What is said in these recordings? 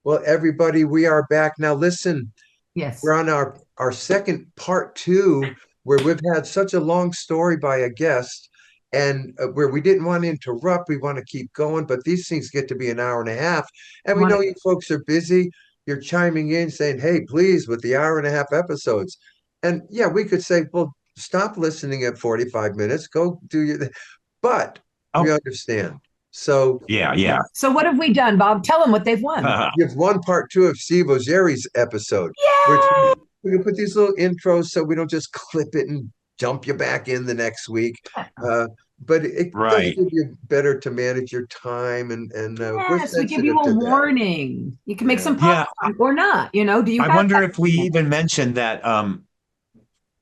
Well, everybody, we are back now. Listen, Yes. we're on our second part two, where we've had such a long story by a guest, and where we didn't want to interrupt. We want to keep going, but these things get to be an hour and a half, and we Want know to, you folks are busy. You're chiming in saying, "Hey, please," with the hour and a half episodes, and yeah, we could say, "Well, stop listening at 45 minutes. Go do your," but we Oh, understand. So yeah, yeah. so what have we done, Bob? Tell them what they've won. give one part two of Steve Augeri's episode, which Yay! we can put these little intros so we don't just clip it and jump you back in the next week. Uh, but it does Right. give you better to manage your time, and we're Yes, we give you sensitive a to that. warning. You can make Yeah. some Yeah. popcorn or not. Do you I have wonder that? if we even mentioned that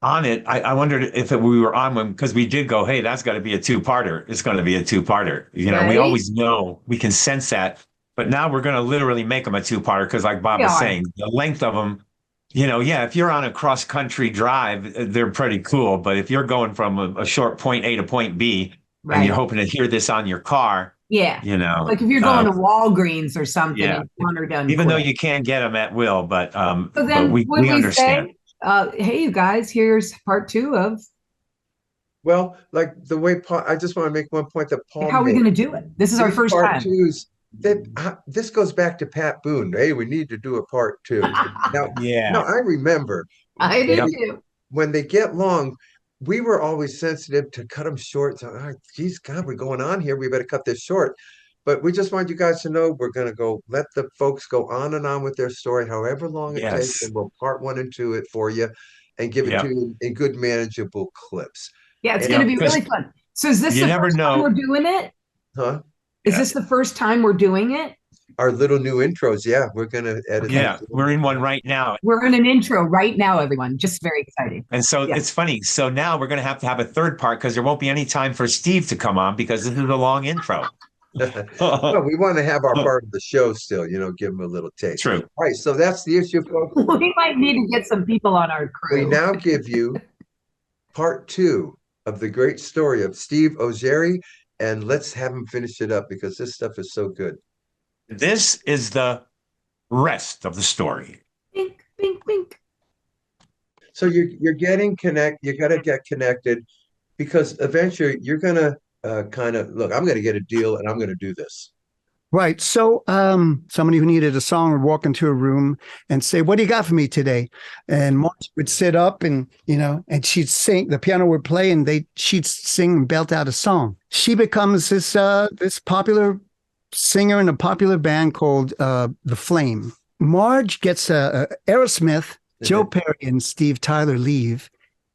on it. I wondered if we were on one because we did go, hey, that's got to be a two-parter. It's going to be a two-parter. We Right? always know, we can sense that. But now we're going to literally make them a two-parter because, like Bob We was are. saying, the length of them, yeah, if you're on a cross-country drive, they're pretty cool. But if you're going from a short point A to point B and you're Right. hoping to hear this on your car, Yeah. you know, Like if you're going uh, to Walgreens or something yeah, and you want her done even though quick. you can get them at will, but So but then we would we we understand. say, hey, you guys, here's part two of Well, like the way Paul, I just want to make one point that Paul how are we going made. to do it? This is our These first part time. twos, that this goes back to Pat Boone. Hey, we need to do a part two. Now, Yeah. no, I remember I when do Yep. too. when they get long, we were always sensitive to cut them short. So, geez, God, we're going on here. We better cut this short. But we just want you guys to know we're going to go let the folks go on and on with their story, however long it takes, Yes. and we'll part one and two it for you and give it to Yep. you in good, manageable clips. Yeah, it's going to Yep. be Because really fun. So is this you the never first time we're know. doing it? Huh? Is Yeah. this the first time we're doing it? Our little new intros. Yeah, we're going to edit Okay. Yeah. these We're in one in. right now. We're in an intro right now, everyone. Just very exciting. And so Yeah. it's funny. So now we're going to have a third part because there won't be any time for Steve to come on because this is a long intro. Well, we want to have our part of the show still, give them a little taste. True. All right, so that's the issue, folks. We might need to get some people on our We crew. now give you part two of the great story of Steve Augeri, and let's have him finish it up because this stuff is so good. This is the rest of the story. Bink, bink, bink. So you're getting connect. You got to get connected because eventually you're gonna kind of look. I'm gonna get a deal, and I'm gonna do this. Right. So somebody who needed a song would walk into a room and say, "What do you got for me today?" And Marge would sit up and, and she'd sing, the piano would play and she'd sing and belt out a song. She becomes this popular singer in a popular band called The Flame. Marge gets Aerosmith, Joe Perry and Steve Tyler leave,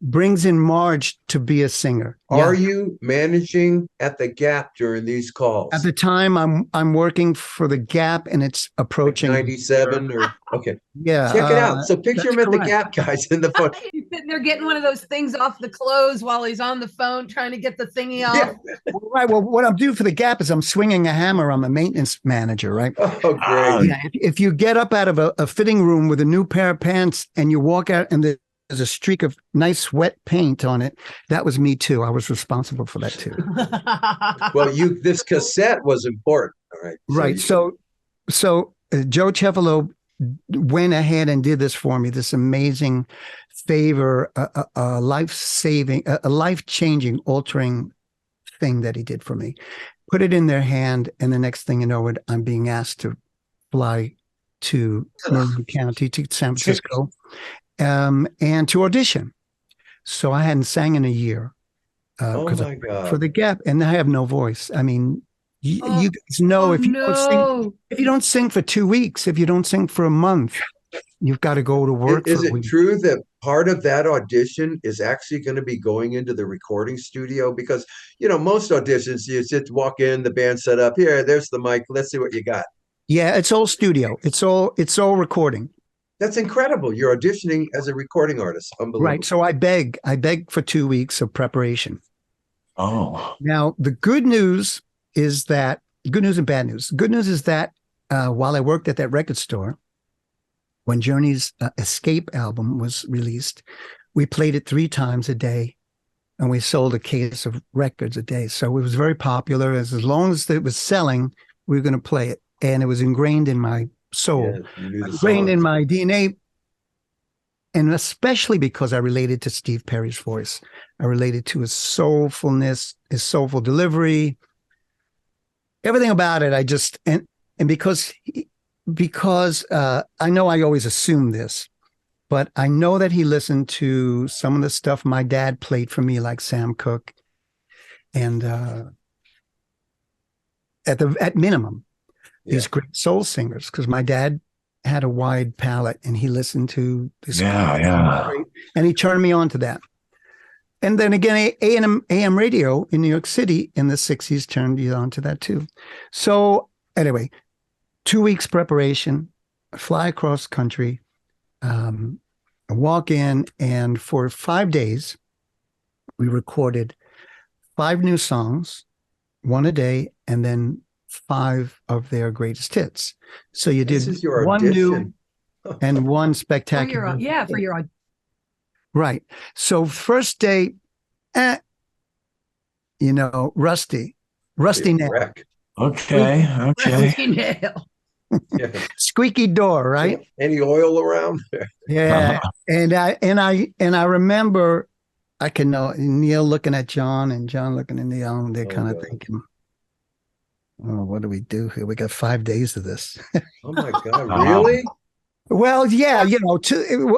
brings in Marge to be a singer. Are Yeah. you managing at the Gap during these calls? At the time, I'm working for the Gap, and it's approaching 97 or okay. Yeah, Check it out. So picture him that's at the correct. Gap, guys, in the phone. He's sitting there getting one of those things off the clothes while he's on the phone trying to get the thingy off. Yeah. Right. Well, what I'm doing for the Gap is I'm swinging a hammer. I'm a maintenance manager, right? Oh, Oh, great. Yeah. If you get up out of a fitting room with a new pair of pants and you walk out and there's a streak of nice wet paint on it, that was me too. I was responsible for that too. Well, this cassette was important. All right. Right. So Joe Cefalo went ahead and did this for me, this amazing favor, a life-saving, a life-changing, altering thing that he did for me. Put it in their hand, and the next thing you know, I'm being asked to fly to Marin County, to San Francisco, and to audition. So I hadn't sang in a year Oh because my God. for the Gap, and I have no voice. I mean, you guys know Oh, if you don't sing, no. if you don't sing for 2 weeks, if you don't sing for a month, you've got to go to work Is for a it week. true that part of that audition is actually going to be going into the recording studio? Because, most auditions, you just walk in, the band set up, here, there's the mic, let's see what you got. Yeah, it's all studio. It's all recording. That's incredible. You're auditioning as a recording artist. Unbelievable. Right. So I beg for 2 weeks of preparation. oh, Now, the good news and bad news. Good news is that while I worked at that record store, when Journey's Escape album was released, we played it 3 times a day, and we sold a case of records a day. So it was very popular. As long as it was selling, we were going to play it. And it was ingrained in my soul, Yeah, you knew the ingrained in songs. my DNA. And especially because I related to Steve Perry's voice. I related to his soulfulness, his soulful delivery, everything about it. And because I know I always assume this, but I know that he listened to some of the stuff my dad played for me, like Sam Cooke, and at minimum, these great soul singers, because my dad had a wide palette and he listened to this. And he turned me on to that. And then again, AM radio in New York City in the 60s turned you on to that too. So anyway, 2 weeks preparation, fly across country, walk in, and for 5 days, we recorded 5 new songs, 1 a day, and then 5 of their greatest hits. So you did This is your one audition. new and one spectacular. For your Right. So first day, rusty nail, Wreck. Okay. nail. Yeah. squeaky door, right? Any oil around? Yeah. And I remember I can know Neil looking at John and John looking at Neil, and they're kind of thinking, oh, what do we do here? We got 5 days of this. Oh my God, really? Well, yeah,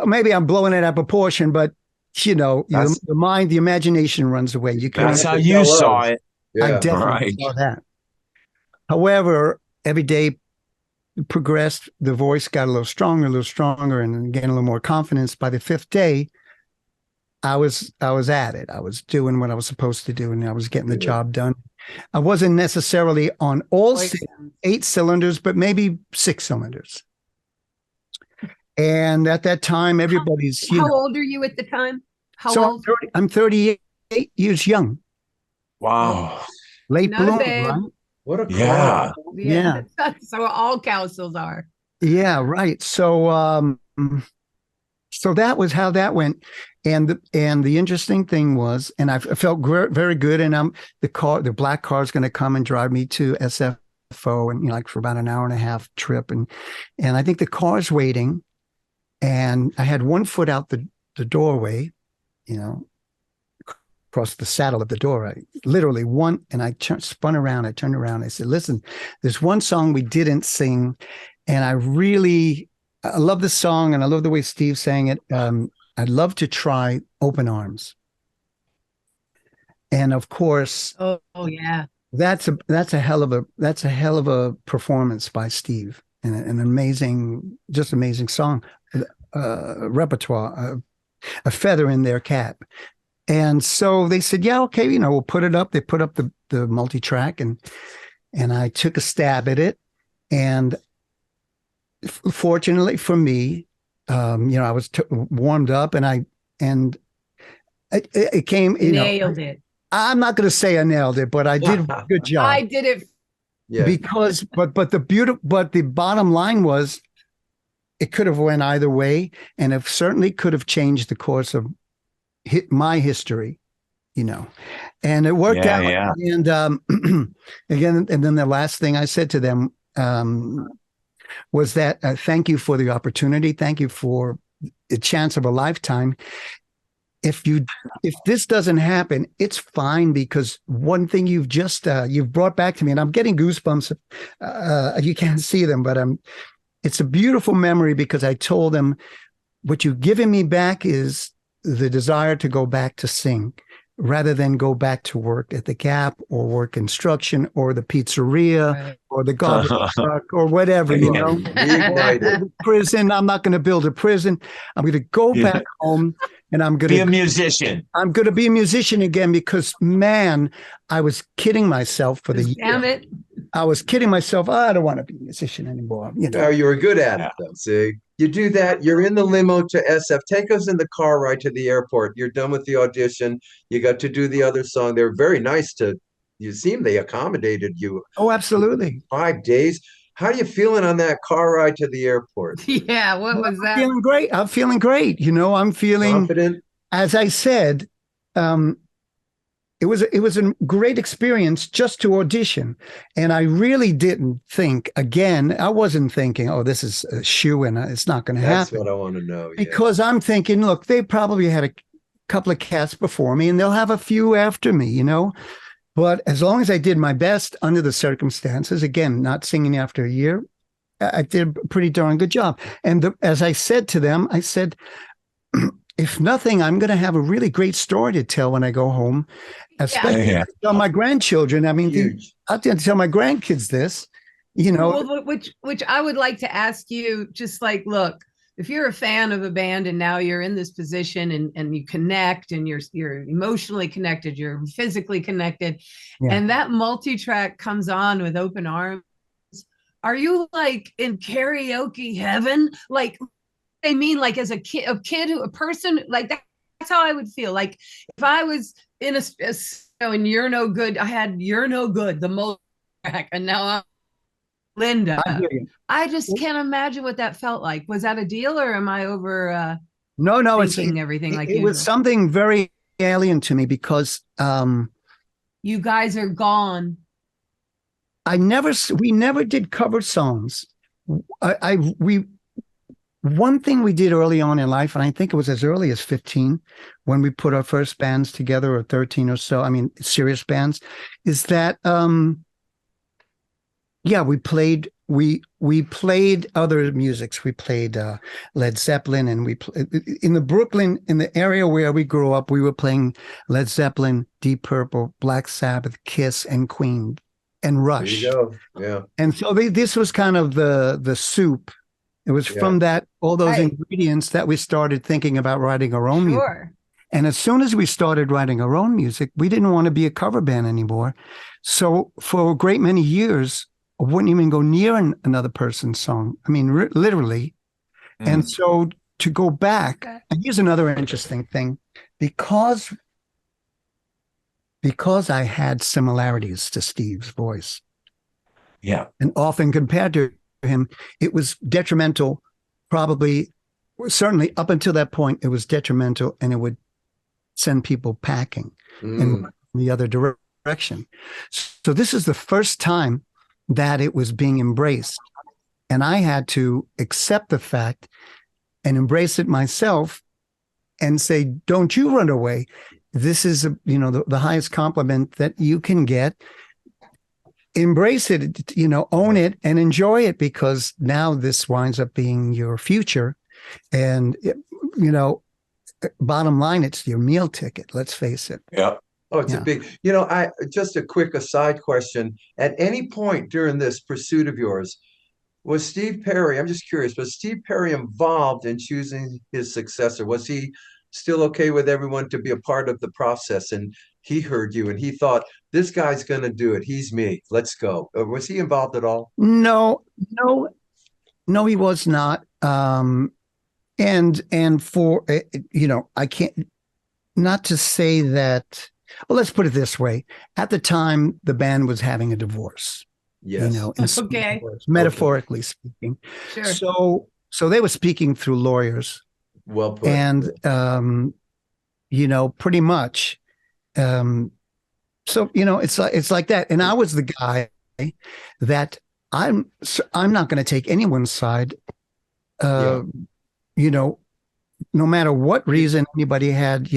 maybe I'm blowing it out of proportion, but the mind, the imagination runs away. You can't. That's how you saw it. Yeah. I definitely saw that. However, every day progressed, the voice got a little stronger, and gained a little more confidence. By the 5th day, I was at it. I was doing what I was supposed to do, and I was getting the job done. I wasn't necessarily on all 8 cylinders, but maybe 6 cylinders. And at that time, everybody's. How old are you at the time? I'm 38 years young. Wow. Late bloomer, babe. right? What a Yeah. call. Yeah. So all Cowsills are. Yeah, right. So that was how that went. And the interesting thing was, and I felt very good. And the black car is going to come and drive me to SFO, and for about an hour and a half trip. And I think the car's waiting, and I had one foot out the doorway, across the saddle of the door. I literally and I spun around. I turned around. I said, listen, there's one song we didn't sing, and I love the song, and I love the way Steve sang it. I'd love to try Open Arms. And of course, oh yeah, that's a hell of a performance by Steve, and an amazing song, repertoire, a feather in their cap. And so they said, yeah, okay, we'll put it up. They put up the multi-track, and I took a stab at it. And fortunately for me, I was warmed up, and it came. Nailed it. I'm not going to say I nailed it, but I did a good job. I did it. Yeah. Because, but the bottom line was, it could have went either way, and it certainly could have changed the course of my history, and it worked out. Yeah. And again, and then the last thing I said to them was that thank you for the opportunity, thank you for the chance of a lifetime. If this doesn't happen, it's fine, because one thing you've brought back to me, and I'm getting goosebumps. You can't see them, but it's a beautiful memory, because I told them, what you've given me back is the desire to go back to sing, rather than go back to work at the Gap, or work construction, or the pizzeria, Right. or the garbage truck, or whatever, Reignited. prison. I'm not going to build a prison. I'm going to go back home, and I'm going Be to a musician. I'm going to be a musician again, because, man, I was kidding myself for the year. Damn it. I was kidding myself. I don't want to be a musician anymore. No, you were good at it, though. See, you do that. You're in the limo to SF. Take us in the car right to the airport. You're done with the audition. You got to do the other song. They're very nice you seem they accommodated you. Oh, absolutely. 5 days. How are you feeling on that car ride to the airport? Yeah, what was that? Feeling great. I'm feeling great. I'm feeling, Confident? as I said, it it was a great experience just to audition. And I really didn't think, again, I wasn't thinking, oh, this is a shoo-in, it's not going to That's happen. what I want to know. Yeah. Because I'm thinking, look, they probably had a couple of cats before me and they'll have a few after me, you know. But as long as I did my best under the circumstances, again, not singing after a year, I did a pretty darn good job. And as I said to them, I said, if nothing, I'm going to have a really great story to tell when I go home, especially to tell my grandchildren. I mean, I'll tell my grandkids this, you know. Well, which I would like to ask you, just like, look, if you're a fan of a band and now you're in this position and you connect and you're emotionally connected, you're physically connected, and that multi-track comes on with Open Arms, are you like in karaoke heaven? Like, I mean, like as a person, like that's how I would feel. Like if I was in and You're No Good, I had You're No Good, the multi-track, and now I'm Linda. I just can't imagine what that felt like. Was that a deal, or am I over? No, it's everything like it was something very alien to me because you guys are gone. We never did cover songs. One thing we did early on in life, and I think it was as early as 15 when we put our first bands together, or 13 or so, I mean, serious bands, is that, we played other musics. We played Led Zeppelin, and in the area where we grew up, we were playing Led Zeppelin, Deep Purple, Black Sabbath, Kiss, and Queen, and Rush. There you go. Yeah. And so this was kind of the soup. It was from all those ingredients that we started thinking about writing our own music. And as soon as we started writing our own music, we didn't want to be a cover band anymore. So for a great many years, I wouldn't even go near another person's song. I mean, literally. And so to go back, and here's another interesting thing, because I had similarities to Steve's voice. Yeah. And often compared to him, it was detrimental, certainly up until that point, it was detrimental, and it would send people packing in the other direction. So this is the first time that it was being embraced. And I had to accept the fact and embrace it myself and say, don't you run away. This is, the highest compliment that you can get. Embrace it, own it and enjoy it, because now this winds up being your future. And, bottom line, it's your meal ticket. Let's face it. Yeah. Oh, it's a big, just a quick aside question. At any point during this pursuit of yours, was Steve Perry, I'm just curious, was Steve Perry involved in choosing his successor? Was he still okay with everyone to be a part of the process? And he heard you and he thought, this guy's going to do it. He's me. Let's go. Or was he involved at all? No, he was not. And for, I can't, not to say that, well, let's put it this way. At the time, the band was having a divorce. Yes. Okay. Metaphorically speaking. Sure. So they were speaking through lawyers. Well put. And, pretty much. So, it's like that. And I was the guy that I'm not going to take anyone's side, no matter what reason anybody had,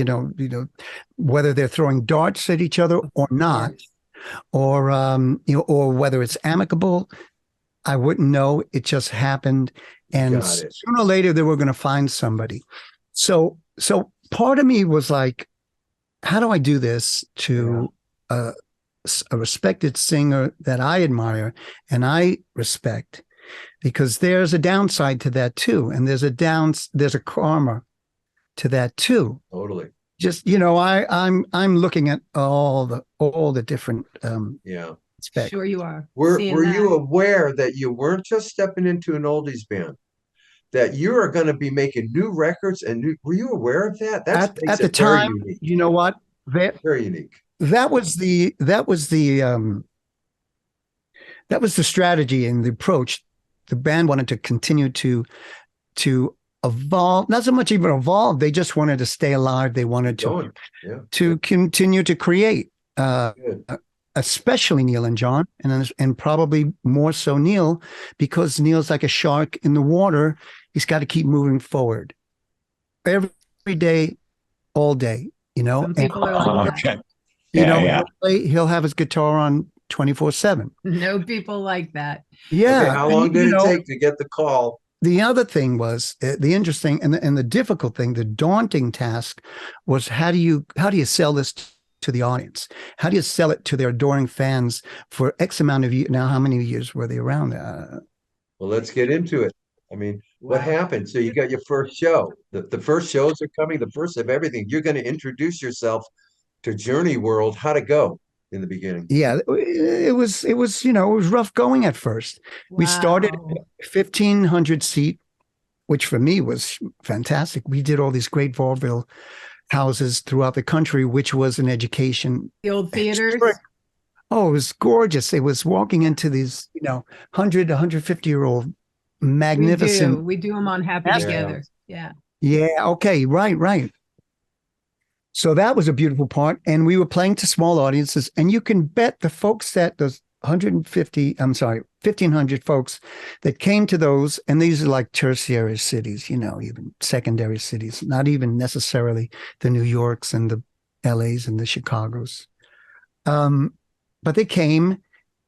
whether they're throwing darts at each other or not, or, or whether it's amicable, I wouldn't know. It just happened. And sooner or later they were going to find somebody. So part of me was like, how do I do this to a respected singer that I admire and I respect? Because there's a downside to that too. And there's a karma to that too. Totally. Just, I'm looking at all the different aspects. Sure you are. Were you aware that you weren't just stepping into an oldies band, that you are going to be making new records were you aware of that? That's at the time, unique. You know what? Very unique. That was the strategy and the approach. The band wanted to continue to evolve, not so much even evolve. They just wanted to stay alive. They wanted to continue to create. uh, Good. especially Neil and John, and probably more so Neil, because Neil's like a shark in the water. He's got to keep moving forward every day, all day, you know. Some people are like that. Okay. You Yeah, know, yeah. he'll have his guitar on 24/7. No people like that. Yeah. Okay, how long and, did you it know, take to get the call? The other thing was the interesting and the difficult thing, the daunting task was how do you sell this to the audience? How do you sell it to their adoring fans for X amount of years? Now, how many years were they around? Well, let's get into it. I mean, what Wow. happened? So you got your first show. The first shows are coming, the first of everything. You're going to introduce yourself to Journey World. How'd it go in the beginning? Yeah, it was it was rough going at first. We started Wow. at 1,500 seat, which for me was fantastic. We did all these great vaudeville houses throughout the country, which was an education. The old theaters. Oh, it was gorgeous. It was walking into these, 100, 150-year-old magnificent. We do them on Happy Yeah. Together. Yeah. Yeah. Okay. Right. So that was a beautiful part. And we were playing to small audiences. And you can bet the folks those 1,500 folks that came to those, and these are like tertiary cities, even secondary cities, not even necessarily the New Yorks and the LAs and the Chicagos. But they came,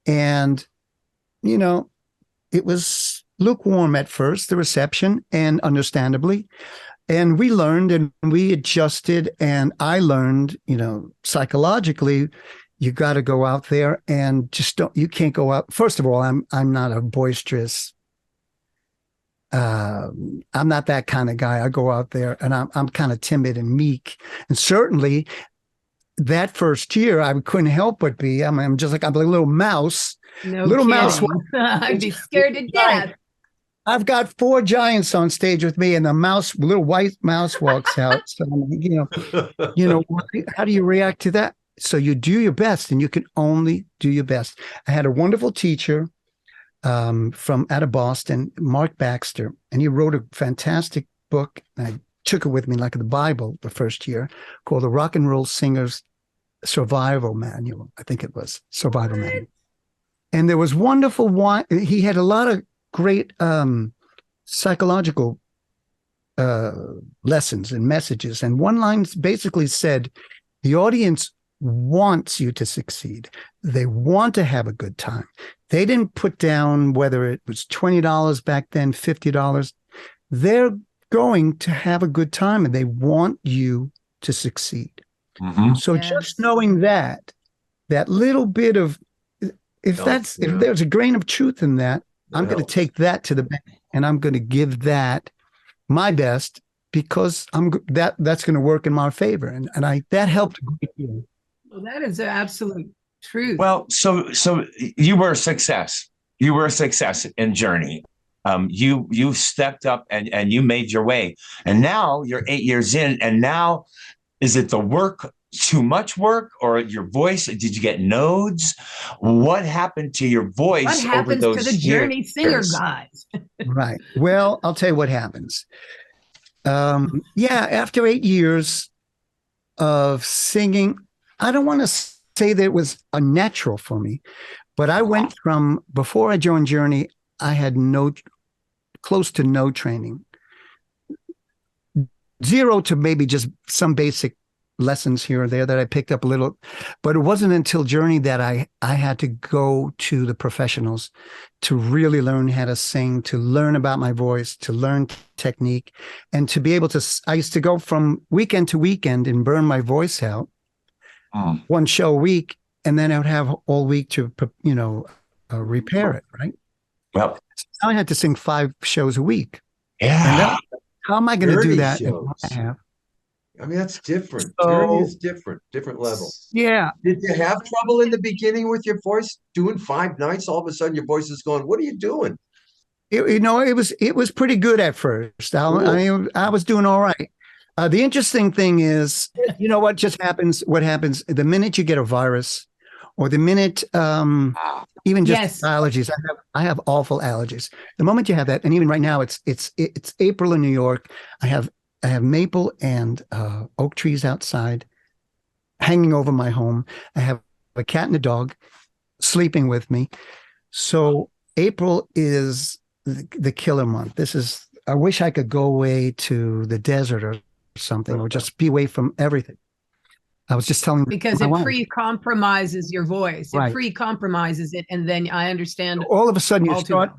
and, it was lukewarm at first, the reception, and understandably. And we learned and we adjusted, and I learned, psychologically, you got to go out there and you can't go out. First of all, I'm not a boisterous, I'm not that kind of guy. I go out there and I'm kind of timid and meek. And certainly that first year, I couldn't help but be, I'm a little mouse. No Little kidding. mouse. I'd be scared to death. I've got 4 giants on stage with me, and the little white mouse walks out. So, how do you react to that? So you do your best, and you can only do your best. I had a wonderful teacher from out of Boston, Mark Baxter, and he wrote a fantastic book. And I took it with me like the Bible the first year, called The Rock and Roll Singer's Survival Manual. I think it was Survival Manual. And there was wonderful he had a lot of great psychological lessons and messages. And one line basically said, the audience wants you to succeed. They want to have a good time. They didn't put down whether it was $20 back then, $50. They're going to have a good time, and they want you to succeed. Mm-hmm. So Yes. just knowing that little bit of, if there's a grain of truth in that, I'm going to take that to the bank, and I'm going to give that my best, because that's going to work in my favor. And that helped a great deal. Well, that is the absolute truth. Well, so you were a success. You were a success in Journey. You stepped up and you made your way. And now you're 8 years in, and now is it the work, too much work, or your voice? Did you get nodes? What happened to your voice what happens over those to the Journey years? singer guys? Right. Well, I'll tell you what happens. After 8 years of singing, I don't want to say that it was unnatural for me, but I went from, before I joined Journey, I had close to no training. 0 to maybe just some basic lessons here or there that I picked up a little, but it wasn't until Journey that I had to go to the professionals to really learn how to sing, to learn about my voice, to learn technique, and to be able to, I used to go from weekend to weekend and burn my voice out, one show a week, and then I would have all week to, repair it, right? Well, So I had to sing 5 shows a week. yeah. How am I going to do Journey that? shows. I mean, that's different. So- Journey is different level. Yeah. Did you have trouble in the beginning with your voice? Doing 5 nights, all of a sudden your voice is going, what are you doing? It was pretty good at first. I was doing all right. The interesting thing is, what just happens? What happens the minute you get a virus, or the minute, even just Yes. allergies? I have awful allergies. The moment you have that, and even right now, it's April in New York. I have maple and oak trees outside, hanging over my home. I have a cat and a dog sleeping with me. So April is the killer month. I wish I could go away to the desert or something, or just be away from everything. I was just telling because it pre-compromises your voice. It pre-compromises it, and then I understand. All of a sudden, you start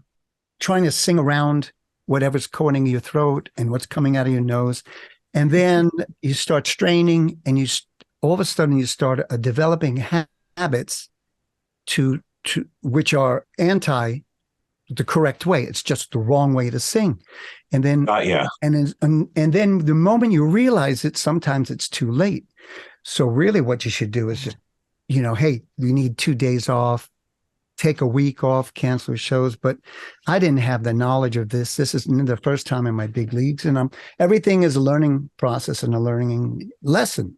trying to sing around whatever's coating your throat and what's coming out of your nose, and then you start straining, and all of a sudden you start developing habits to which are anti the correct way. It's just the wrong way to sing, and then and then the moment you realize it, sometimes it's too late. So really what you should do is just, hey, you need 2 days off, take a week off, cancel shows. But I didn't have the knowledge of this. This is the first time in my big leagues, and everything is a learning process and a learning lesson.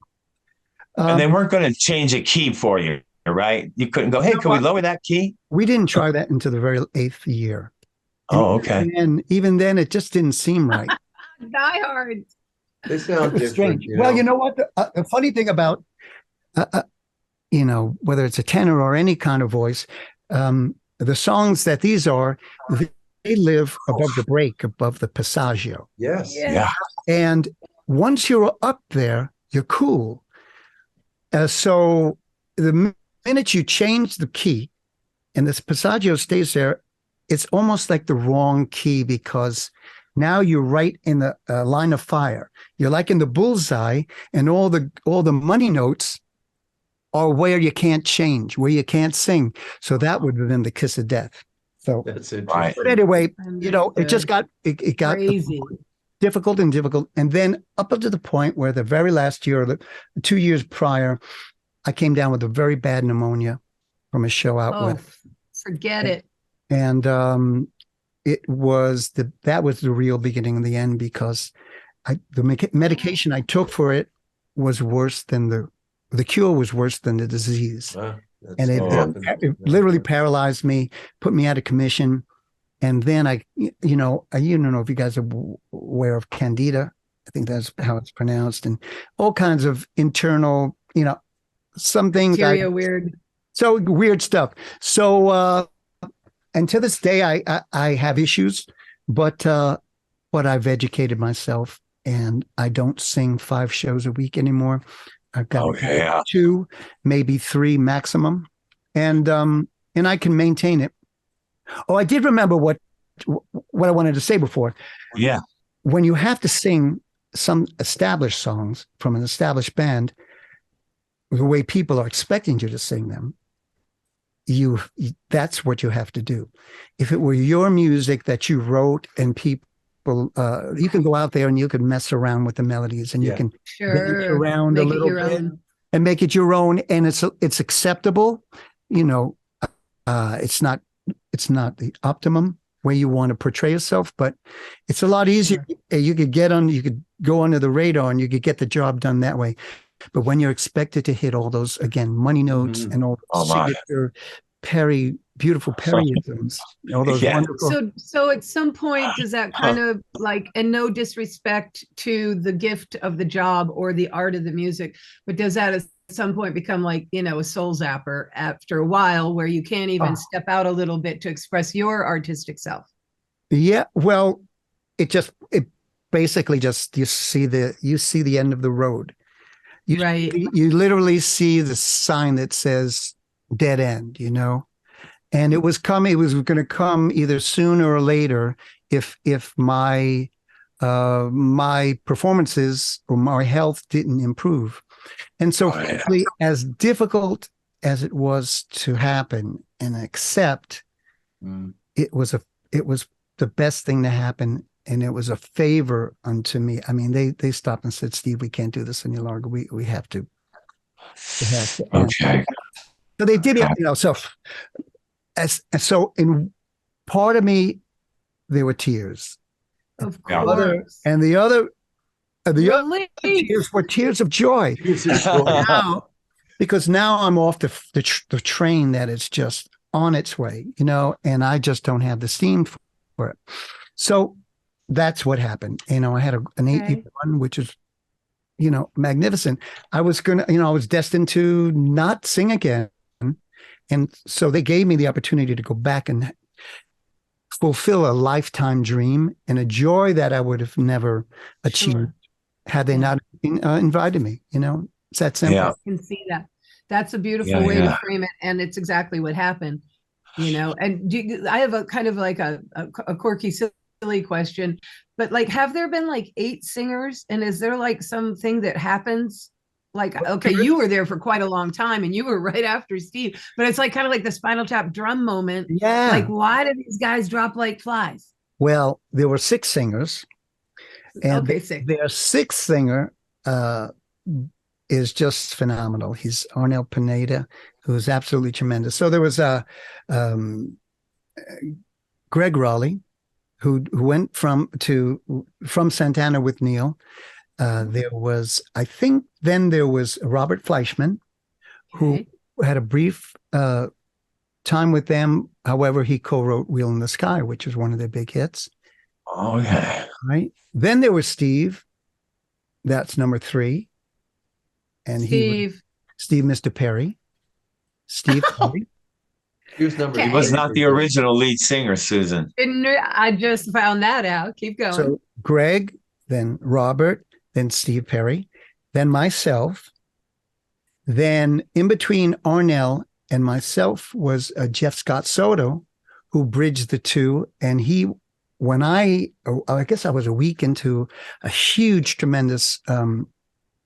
And they weren't going to change a key for you, right? You couldn't go, hey, can we lower that key? We didn't try that until the very 8th year. Okay. And even then, it just didn't seem right. Die hard. They sound different. Well, you know what? The funny thing about, whether it's a tenor or any kind of voice, the songs that these are, they live above the break, above the passaggio. Yes. Yeah. And once you're up there, you're cool. So the minute you change the key and this passaggio stays there, it's almost like the wrong key, because now you're right in the line of fire. You're like in the bullseye, and all the money notes are where you can't change, where you can't sing. So that would have been the kiss of death. So that's interesting. Right. But anyway, it just got crazy. difficult. And then up until the point where the very last year, the 2 years prior, I came down with a very bad pneumonia from a show out with. Forget it. And that was the real beginning of the end, because the medication I took for it was worse than the cure was worse than the disease. Wow, and it literally paralyzed me, put me out of commission. And then I don't know if you guys are aware of Candida. I think that's how it's pronounced, and all kinds of internal, some things. So weird stuff. So, and to this day, I have issues, but I've educated myself, and I don't sing 5 shows a week anymore. I've got 2, maybe 3 maximum, and I can maintain it. Oh, I did remember what I wanted to say before. Yeah. When you have to sing some established songs from an established band, the way people are expecting you to sing them, that's what you have to do. If it were your music that you wrote and people, you can go out there and you can mess around with the melodies, and you can dance around a little bit and make it your own, and it's acceptable. It's not the optimum way you want to portray yourself, but it's a lot easier. You could go under the radar, and you could get the job done that way. But when you're expected to hit all those, again, money notes and all signature beautiful Perryisms, all those wonderful. So at some point, does that kind of, like, and no disrespect to the gift of the job or the art of the music, but does that at some point become like, a soul zapper after a while, where you can't even step out a little bit to express your artistic self? Yeah, well, it basically just, you see the end of the road. You literally see the sign that says dead end, and it was going to come either sooner or later if my performances or my health didn't improve. And so frankly, as difficult as it was to happen and accept, it was the best thing to happen. And it was a favor unto me. I mean, they stopped and said, Steve, we can't do this any longer. We have to. Okay. So they did it, so in part of me, there were tears. Of course. And the other tears were tears of joy. Because now I'm off the train that is just on its way, and I just don't have the steam for it. So that's what happened. I had an 8-year run, which is, magnificent. I was I was destined to not sing again. And so they gave me the opportunity to go back and fulfill a lifetime dream and a joy that I would have never achieved Sure. had they not invited me. It's that simple. Yeah. I can see that. That's a beautiful Yeah, way yeah. to frame it, and it's exactly what happened. And I have a kind of like a quirky, silly question, but like, have there been like 8 singers, and is there like something that happens? Like, okay, you were there for quite a long time, and you were right after Steve, but it's like kind of like the Spinal Tap drum moment. Yeah. Like, why did these guys drop like flies? Well, there were 6 singers, and Okay, 6. their 6th singer is just phenomenal. He's Arnel Pineda, who's absolutely tremendous. So there was Greg Raleigh, who went from Santana with Neil. There was, I think, then there was Robert Fleischman, who Okay. had a brief time with them. However, he co-wrote "Wheel in the Sky," which is one of their big hits. Oh, yeah. Right. Then there was Steve. That's number 3. And Steve, Mr. Perry. Steve Perry. He was number Okay. He was not the original lead singer, Susan. I just found that out. Keep going. So Greg, then Robert, then Steve Perry, then myself. Then in between Arnel and myself was Jeff Scott Soto, who bridged the two. And when I guess I was a week into a huge, tremendous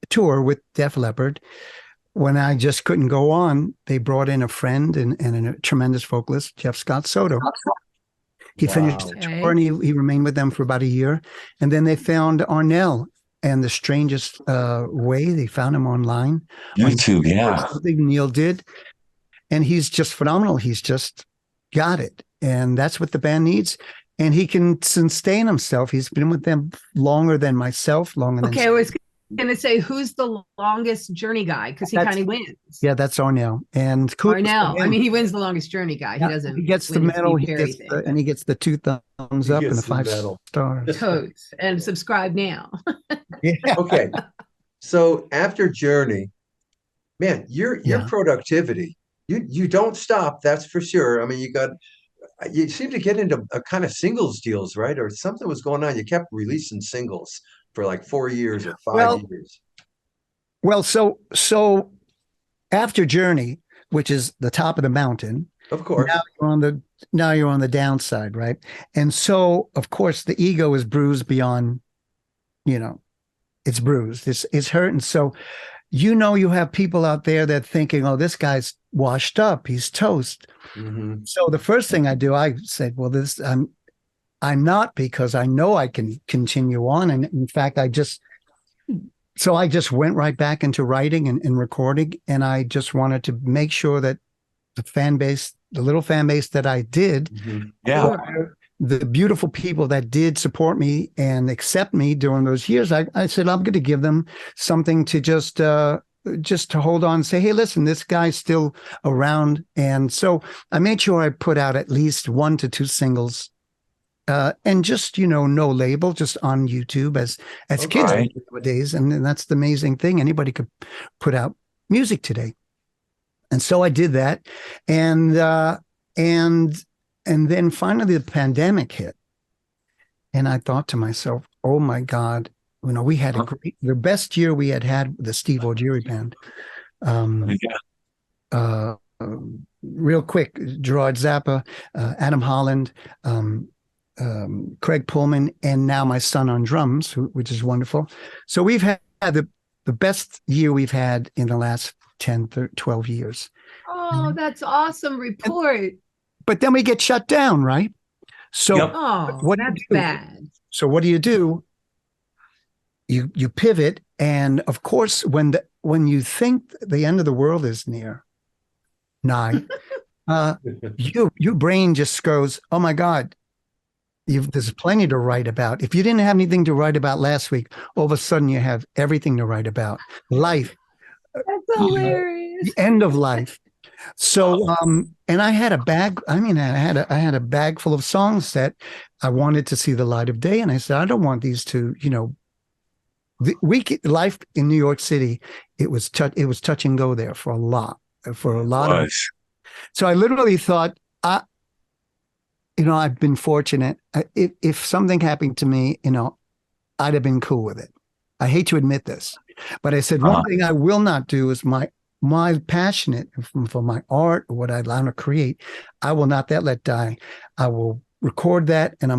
tour with Def Leppard. When I just couldn't go on, they brought in a friend and a tremendous vocalist, Jeff Scott Soto. He finished the tour and he remained with them for about a year. And then they found Arnel, and the strangest way, they found him online. YouTube, yeah. Something Neil did. And he's just phenomenal. He's just got it. And that's what the band needs. And he can sustain himself. He's been with them longer than myself, longer than... Okay, I was going to say, who's the longest journey guy? Because he kind of wins. Yeah, that's Arnel. And Arnel, I mean, he wins the longest journey guy. Yeah, he doesn't. He gets the medal. He gets the 2 thumbs up and the 5 stars. Totes. And subscribe now. Yeah. Okay. So after Journey, man, your productivity, you don't stop, that's for sure. I mean, you seem to get into a kind of singles deals, right? Or something was going on. You kept releasing singles for like 4 years or 5 years. Well, so after Journey, which is the top of the mountain, of course, now you're on the downside, right? And so, of course, the ego is bruised beyond, it's bruised, it's hurt. And so, you have people out there that thinking, oh, this guy's washed up, he's toast. Mm-hmm. So the first thing I do, I said, well, I'm not, because I know I can continue on. And in fact, I just went right back into writing and recording. And I just wanted to make sure that the little fan base that I did, the beautiful people that did support me and accept me during those years, I said, I'm going to give them something to just to hold on and say, hey, listen, this guy's still around. And so I made sure I put out at least 1 to 2 singles, and just, no label, just on YouTube as kids do nowadays. And that's the amazing thing. Anybody could put out music today. And so I did that. And then finally the pandemic hit. And I thought to myself, oh my God, we had the best year we had the Steve Augeri band. Real quick, Gerard Zappa, Adam Holland, Craig Pullman, and now my son on drums, which is wonderful. So we've had the best year we've had in the last 10, 12 years. Oh, that's awesome report. But then we get shut down, right? So that's bad. So what do? You pivot, and of course, when you think the end of the world is nigh, your brain just goes, oh my God, there's plenty to write about. If you didn't have anything to write about last week, all of a sudden you have everything to write about. Life. That's hilarious. The end of life. So, and I had a bag. I mean, I had a bag full of songs that I wanted to see the light of day. And I said, I don't want these to, life in New York City. It was touch and go there for a lot of. So I literally thought, I've been fortunate. If something happened to me, I'd have been cool with it. I hate to admit this, but I said one thing I will not do is my passionate for my art or what I want to create. I will not let die. I will record that, and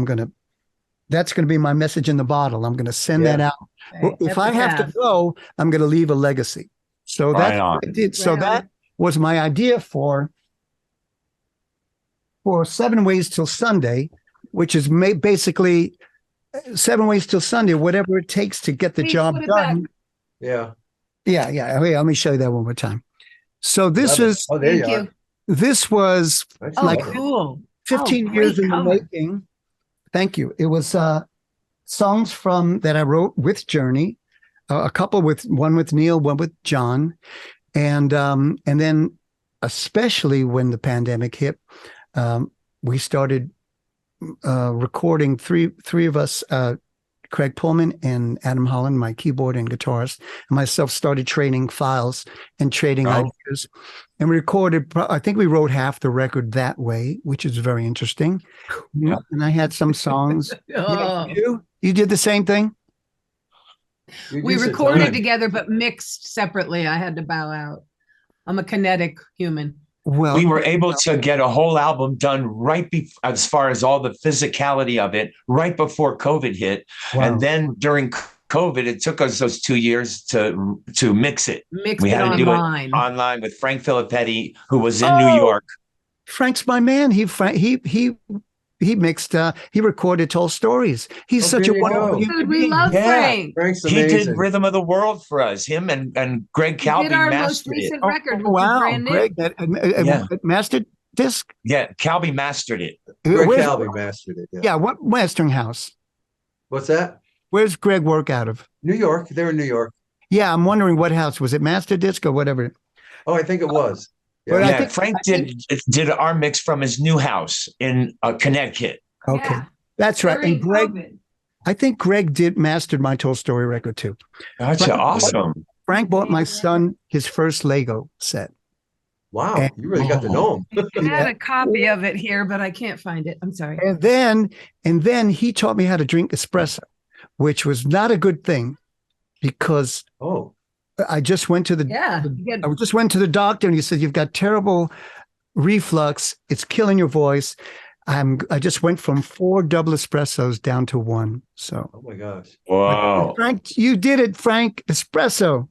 that's going to be my message in the bottle. I'm going to send that out. Okay. If I have to go, I'm going to leave a legacy. So that's what I did. So that was my idea for 7 Ways Till Sunday, which is basically 7 Ways Till Sunday, whatever it takes to get the job done. Yeah. Yeah. Wait, let me show you that one more time. So this is, there you are. This was like cool. 15 years in the making. Thank you. It was songs that I wrote with Journey, a couple one with Neil, one with John, and then especially when the pandemic hit, we started recording three of us, Craig Pullman and Adam Holland, my keyboard and guitarist, and myself started trading files and trading ideas. And we recorded, I think we wrote half the record that way, which is very interesting. Yeah. And I had some songs. You did the same thing? We recorded together, but mixed separately. I had to bow out. I'm a kinetic human. Well, we were able to get a whole album done as far as all the physicality of it, right before COVID hit. Wow. And then during COVID, it took us those 2 years to mix it. We had to do it online with Frank Filippetti, who was in New York. Frank's my man. He mixed, he recorded Told Stories. He's such a wonderful human being. We love Frank. Frank's amazing. He did Rhythm of the World for us. Him and Greg Calby mastered it. Record, wow, Greg, that mastered disc? Yeah, Calby mastered it. Greg Calby mastered it. Yeah, what mastering house? What's that? Where's Greg work out of? New York. They're in New York. Yeah, I'm wondering what house. Was it Master Disc or whatever? Oh, I think it was. Yeah, I think Frank did our mix from his new house in Connecticut. Okay, that's right. And Greg, I think Greg mastered my Told Story record too. That's awesome. Frank bought my son his first Lego set. Wow, and, you really got to know him. I had a copy of it here, but I can't find it. I'm sorry. And then he taught me how to drink espresso, which was not a good thing because I just went to I just went to the doctor and he said, you've got terrible reflux. It's killing your voice. I just went from 4 double espressos down to 1. So, oh my gosh. Wow. Frank, you did it, Frank. Espresso.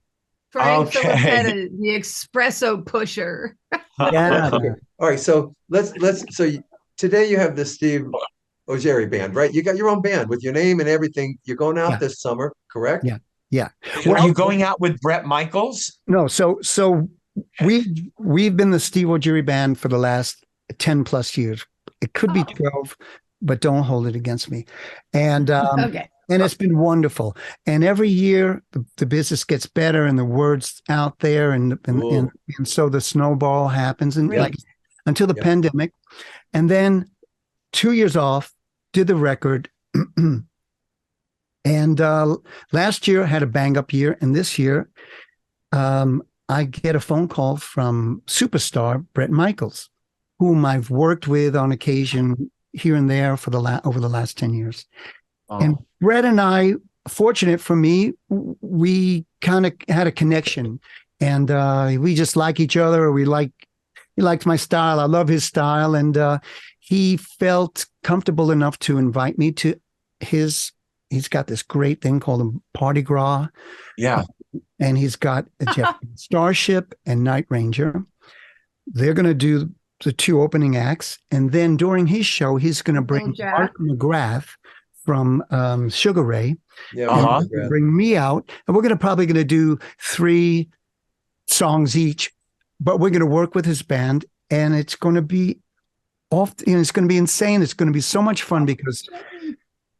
Frank Filippetti, the espresso pusher. Yeah. Okay. All right. So today you have the Steve Augeri band, right? You got your own band with your name and everything. You're going out this summer, correct? Yeah. Yeah. Are you going out with Bret Michaels? No. So we've been the Steve Augeri band for the last 10 plus years. It could be 12, but don't hold it against me. And and it's been wonderful. And every year the business gets better and the word's out there and so the snowball happens and until the pandemic. And then 2 years off, did the record. And last year I had a bang up year. And this year I get a phone call from superstar Bret Michaels, whom I've worked with on occasion here and there for over the last 10 years. Oh. And Bret and I, fortunate for me, we kind of had a connection and we just like each other. He liked my style. I love his style. And he felt comfortable enough to invite me to he's got this great thing called a Party Gras. Yeah. And he's got a Starship and Night Ranger. They're going to do the 2 opening acts. And then during his show, he's going to bring Art McGrath from Sugar Ray. Yeah, bring me out. And we're probably going to do 3 songs each, but we're going to work with his band. And it's going to be it's going to be insane. It's going to be so much fun because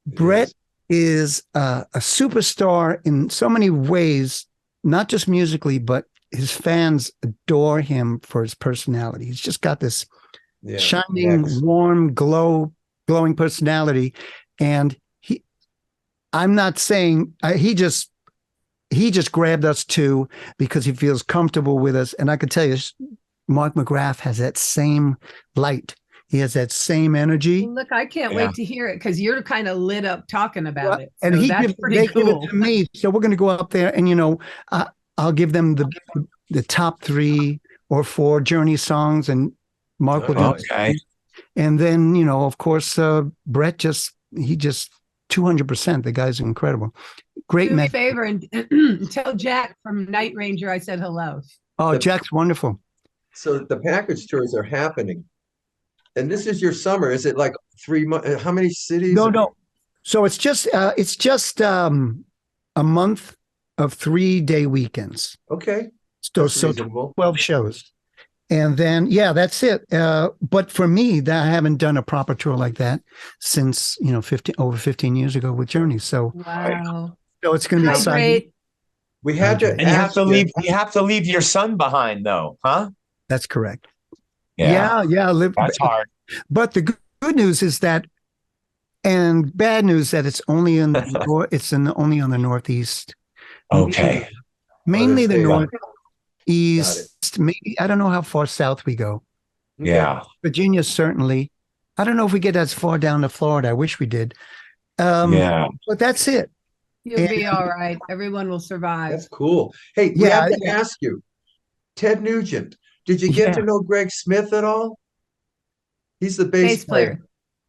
Bret is a superstar in so many ways, not just musically, but his fans adore him for his personality. He's just got this shining, warm, glowing personality. And I'm not saying he just grabbed us too because he feels comfortable with us. And I can tell you, Mark McGrath has that same light. He has that same energy. Look, I can't Yeah. wait to hear it because you're kind of lit up talking about it. And So he that's gives, pretty they give it cool. to me. So we're going to go up there and, I'll give them the top 3 or 4 Journey songs, and Mark will do it. Okay. And then, of course, Brett he just 200%. The guy's incredible. Great Do me a man. favor and tell Jack from Night Ranger I said hello. Oh, The- Jack's wonderful. So the package tours are happening. And this is your summer. Is it like 3 months? How many cities? No. So it's just a month of 3-day weekends. Okay. So That's reasonable. 12 shows. And then, that's it. But for me, I haven't done a proper tour like that since, over 15 years ago with Journey. So, Wow. it's going to be exciting. Great. We had to And you have ask to you- leave. You have to leave your son behind, though, huh? That's correct. Yeah, Yeah. that's hard. But the good news is that, and bad news that it's only in the only on the Northeast, Okay. mainly the Understand. Northeast. Maybe I don't know how far south we go. Okay. Yeah. Virginia certainly. I don't know if we get as far down to Florida. I wish we did. Yeah. But that's it. You'll be all right. Everyone will survive. That's cool. Hey, we Yeah, have to ask you, Ted Nugent, did you get Yeah. to know Greg Smith at all? He's the bass player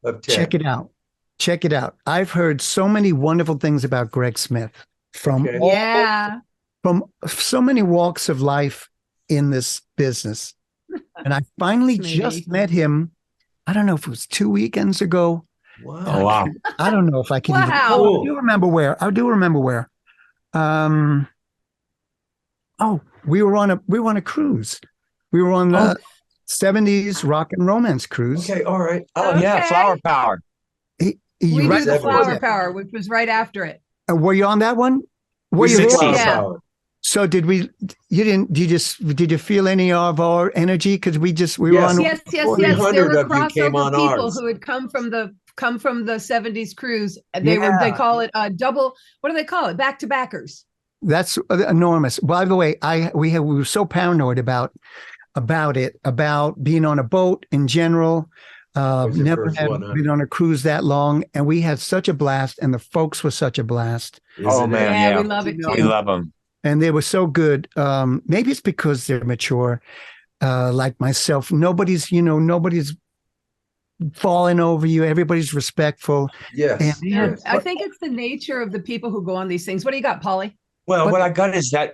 of Ted. Check it out. Check it out. I've heard so many wonderful things about Greg Smith from Okay. Yeah. from so many walks of life in this business. And I finally Maybe. just met him. I don't know if it was 2 weekends ago. Wow. Oh wow. I don't know if I can even. Wow. Oh, I do remember where. We were on a cruise. We were on the 70s rock and romance cruise. Okay, all right. Oh yeah. Okay. Flower power. He We right do the before Flower that. Power, which was right after it. were you on that one? Were We you did there? Flower Yeah. Power. So did we? You didn't? Did you feel any of our energy? Because we were Yes. on. Yes. There 300 were of you came crossover on people ours. who had come from the 70s cruise. They call it a double. What do they call it? Back to backers. That's enormous. By the way, we were so paranoid about being on a boat in general. Was your Never first had one, huh? been on a cruise that long, and we had such a blast, and the folks were such a blast, Oh, Isn't it? man. Yeah, yeah. we love it We too. love them. and they were so good. Maybe it's because they're mature, like myself. Nobody's falling over you. Everybody's respectful. Yes. And- yes. I think it's the nature of the people who go on these things. What do you got, Polly? Well, But- what I got is that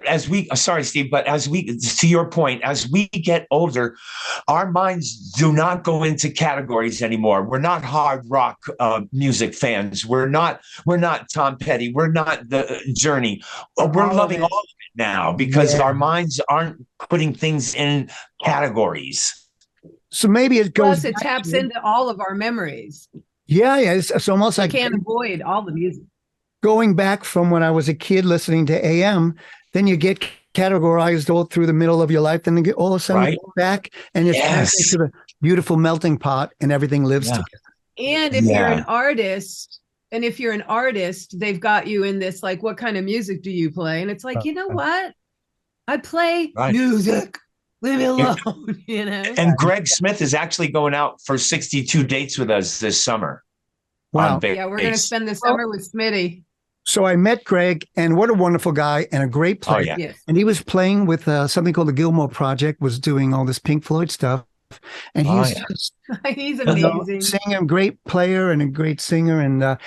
sorry, Steve, but to your point, as we get older, our minds do not go into categories anymore. We're not hard rock music fans. We're not Tom Petty. We're not the Journey. We're All of loving it. all of it now because Yeah. our minds aren't putting things in categories. So maybe it goes. Plus, it back taps to- into all of our memories. Yeah. It's almost You like can't avoid all the music. going back from when I was a kid listening to AM. Then you get categorized all through the middle of your life. Then you get all of a sudden Right. you go back, and it's back Yes. into the beautiful melting pot, and everything lives Yeah. together. And if you're Yeah. an artist, they've got you in this, like, what kind of music do you play? And it's like, you know what? I play Right. music. Leave me alone, you know? And Greg Smith is actually going out for 62 dates with us this summer. Wow. on bass. Yeah, we're going to spend the summer with Smitty. So I met Greg, and what a wonderful guy and a great Oh, player. yeah. Yes. And he was playing with something called the Gilmore Project, was doing all this Pink Floyd stuff. And Oh, he's yeah. just He's you know, amazing. singing, a great player and a great singer, and a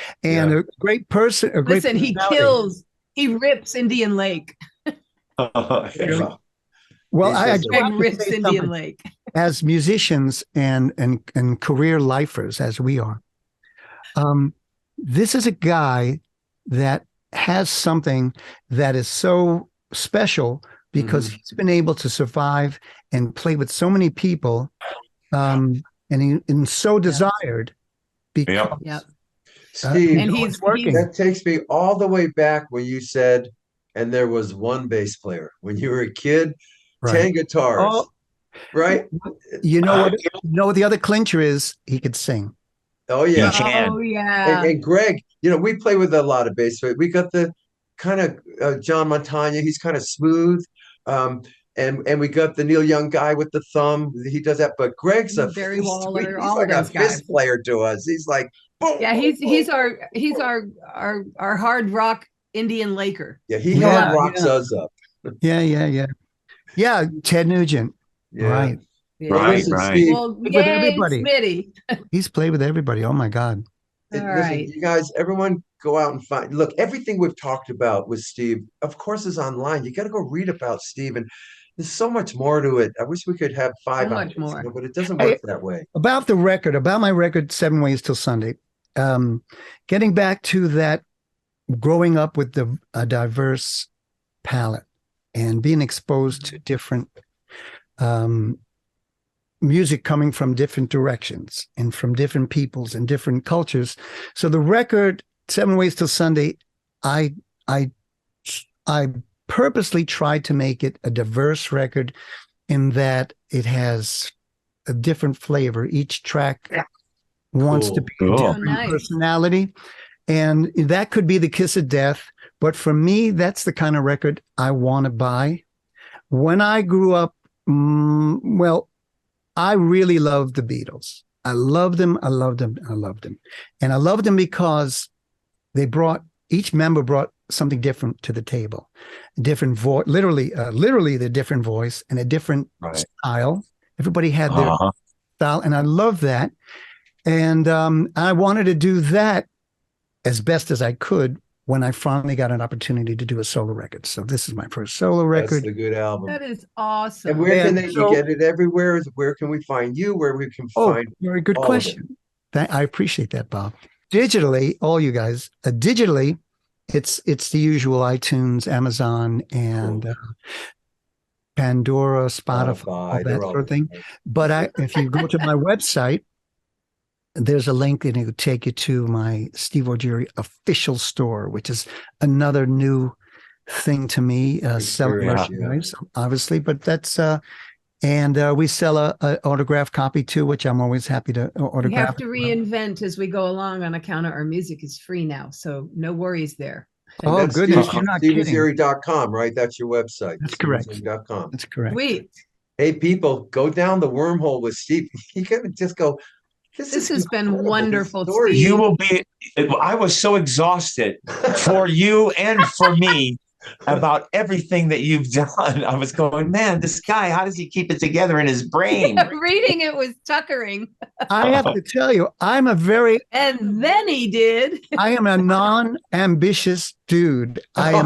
great person. A great Listen, he personality. kills. He rips Indian Lake. Yeah. Well, He's I just a- Greg have to rips say Indian something. Lake. As musicians and career lifers as we are, this is a guy that has something that is so special because he's been able to survive and play with so many people, and so desired because Yep. Yep. Steve, And it's working. that takes me all the way back when you said, and there was one bass player. When you were a kid, 10 guitars, Oh. right? You know what? You know what the other clincher is? He could sing. Oh, yeah. He can. Oh, yeah. And Greg, we play with a lot of bass. We got the kind of John Montagna. He's kind of smooth. and we got the Neil Young guy with the thumb. He does that, but Greg's a Barry Waller, he's all like of a those guys. fist player to us. He's like, boom, Yeah, boom, he's boom. our hard rock Indian Laker. Yeah, he Yeah, hard rocks yeah. us up. Yeah, Ted Nugent. Yeah. Right. Yeah. Well, Right, listen, right. Steve. Well, With yay, everybody. Smitty. He's played with everybody. Oh my God. All Listen, right. you guys, everyone go out and find, look, everything we've talked about with Steve, of course, is online. You got to go read about Steve, and there's so much more to it. I wish we could have 5 So much hours, more. but it doesn't Hey, work that way. About my record, 7 Ways Till Sunday. Getting back to that, growing up with a diverse palette and being exposed to different music coming from different directions and from different peoples and different cultures. So the record 7 Ways Till Sunday, I purposely tried to make it a diverse record in that it has a different flavor. Each track wants to be a Cool. different Nice. personality. And that could be the kiss of death. But for me, that's the kind of record I want to buy. When I grew up, well, I really loved the Beatles. I loved them. I loved them. I loved them. And I loved them because each member brought something different to the table. A different voice, literally the different voice and a different style. Everybody had their style. And I love that. And I wanted to do that as best as I could when I finally got an opportunity to do a solo record. So this is my first solo record. That's a good album. That is awesome. And where can And you get it everywhere? Where can we find you? Where we can find very good all of question. I appreciate that, Bob. Digitally, all you guys, digitally, it's the usual iTunes, Amazon, and Pandora, Spotify, all that sort of thing. But if you go to my website, there's a link and it will take you to my Steve Augeri official store, which is another new thing to me, selling merchandise, obviously. But that's and we sell a autographed copy too, which I'm always happy to autograph. We have to reinvent as we go along on account of our music is free now, so no worries there. And Oh, that's goodness, you're not kidding. SteveAugeri.com, right? That's your website. That's correct. SteveAugeri.com. That's correct. Sweet. Hey, people, go down the wormhole with Steve. You gotta just go. This has been incredible. wonderful, This story- Steve. You will be. I was so exhausted for you and for me about everything that you've done. I was going, man, this guy, how does he keep it together in his brain? Reading it was tuckering. I have to tell you, And then he did. I am a non-ambitious dude. As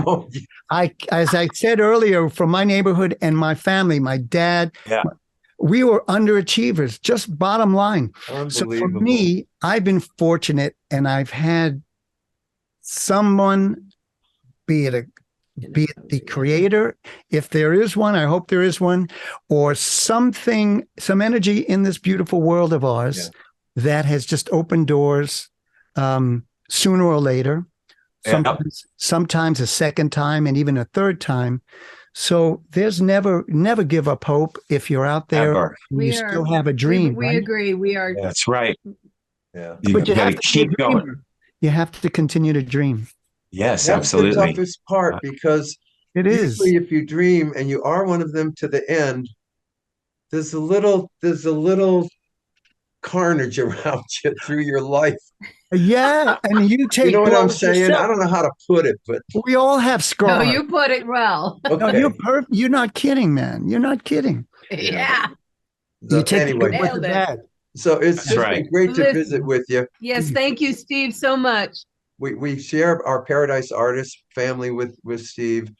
I said earlier, from my neighborhood and my family, my dad, we were underachievers, just bottom line. So for me, I've been fortunate and I've had someone, be it the creator, if there is one, I hope there is one, or something, some energy in this beautiful world of ours that has just opened doors sooner or later, sometimes a second time and even a third time. So there's never give up hope if you're out there. You still have a dream. We agree. We are. That's right. Yeah. But you have to keep going. You have to continue to dream. Yes, That's absolutely. the toughest part, because it is. Usually if you dream and you are one of them to the end, there's a little carnage around you through your life. Yeah, and you take. You know what I'm saying? Yourself. I don't know how to put it, but we all have scars. No, you put it well. okay. No, you're perfect. You're not kidding, man. You're not kidding. Yeah. You take anyway, it with the bad. So it's just been great to visit with you. Yes, thank you, Steve, so much. We share our Paradise Artist family with Steve,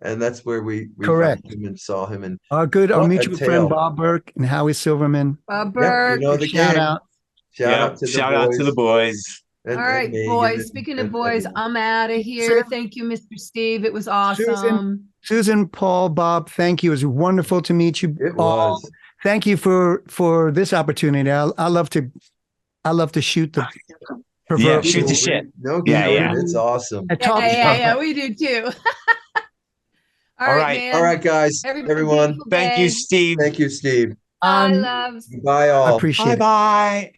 and that's where we Correct. found him and saw him. And Our mutual friend Bob Burke and Howie Silverman. Bob Burke. You know the shout game. out. Shout out to the boys. And, all right, boys. Speaking of boys, I'm out of here. Thank you, Mr. Steve. It was awesome. Susan, Paul, Bob, thank you. It was wonderful to meet you. It was. Thank you for this opportunity. I love to shoot the shoot the shit. No, it's awesome. Yeah, we do too. All right, guys. Everyone. Thank you, Steve. Thank you, Steve. Bye, loves. Bye, all. I appreciate it. Bye.